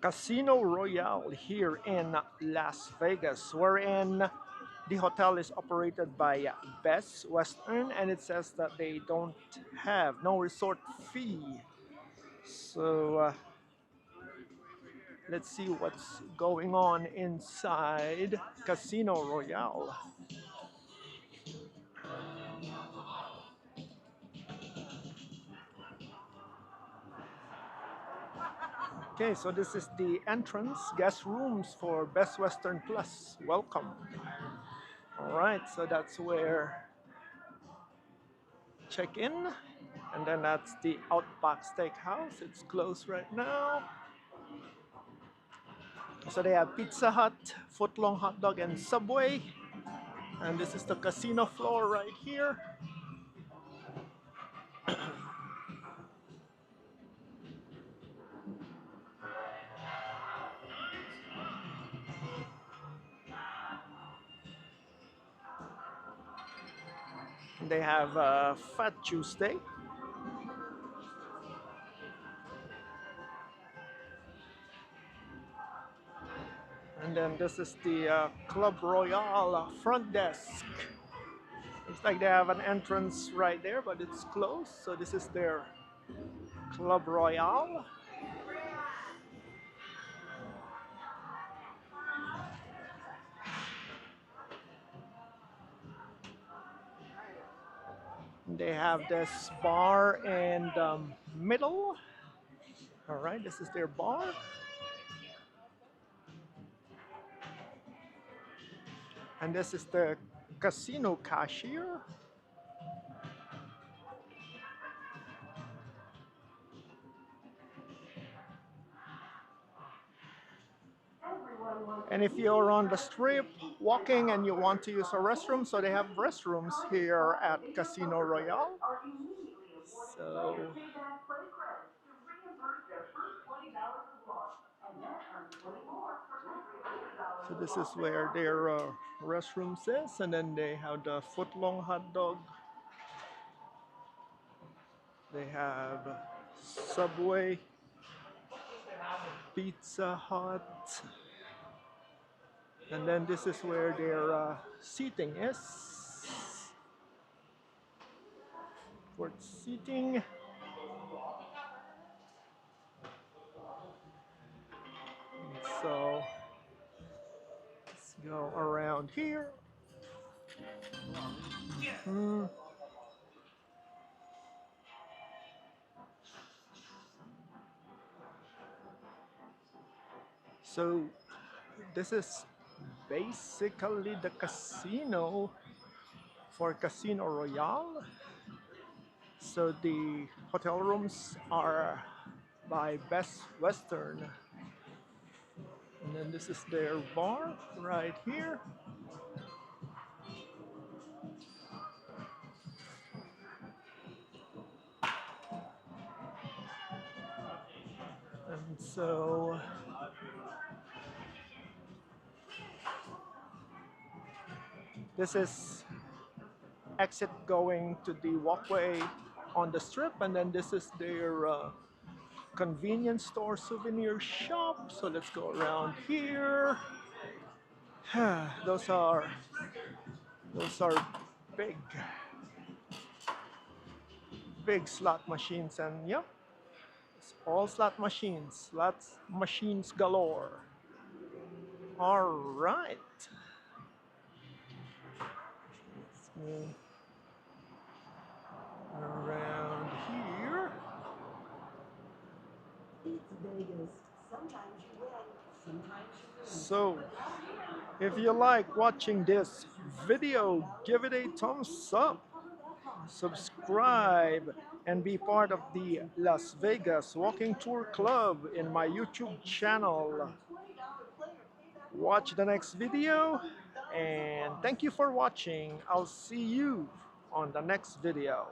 Casino Royale here in Las Vegas, wherein the hotel is operated by Best Western, and it says that they don't have no resort fee. So let's see what's going on inside Casino Royale. Okay, so this is the entrance guest rooms for Best Western Plus. Welcome. All right, so that's where check in, and then that's the Outback Steakhouse. It's closed right now. So they have Pizza Hut, footlong hot dog, and Subway. And this is the casino floor right here. They have Fat Tuesday. And then this is the Club Royale front desk. Looks like they have an entrance right there, but it's closed. So this is their Club Royale. They have this bar in the middle. All right, this is their bar. And this is the casino cashier. And if you're on the strip walking and you want to use a restroom, so they have restrooms here at Casino Royale. So, so this is where their restrooms is, and then they have the footlong hot dog. They have Subway, Pizza Hut, and then this is where their seating is. For seating. So let's go around here. Hmm. So this is basically the casino for Casino Royale. So the hotel rooms are by Best Western. And then this is their bar right here. And so this is exit going to the walkway on the strip, and then this is their convenience store souvenir shop. So let's go around here. those are big big slot machines, and yep, it's all slot machines, slots machines galore. All right, let's go around here. It's Vegas. Sometimes you win, sometimes you lose. So if you like watching this video, give it a thumbs up, subscribe, and be part of the Las Vegas Walking Tour Club in my YouTube channel. Watch the next video, and thank you for watching. I'll see you on the next video.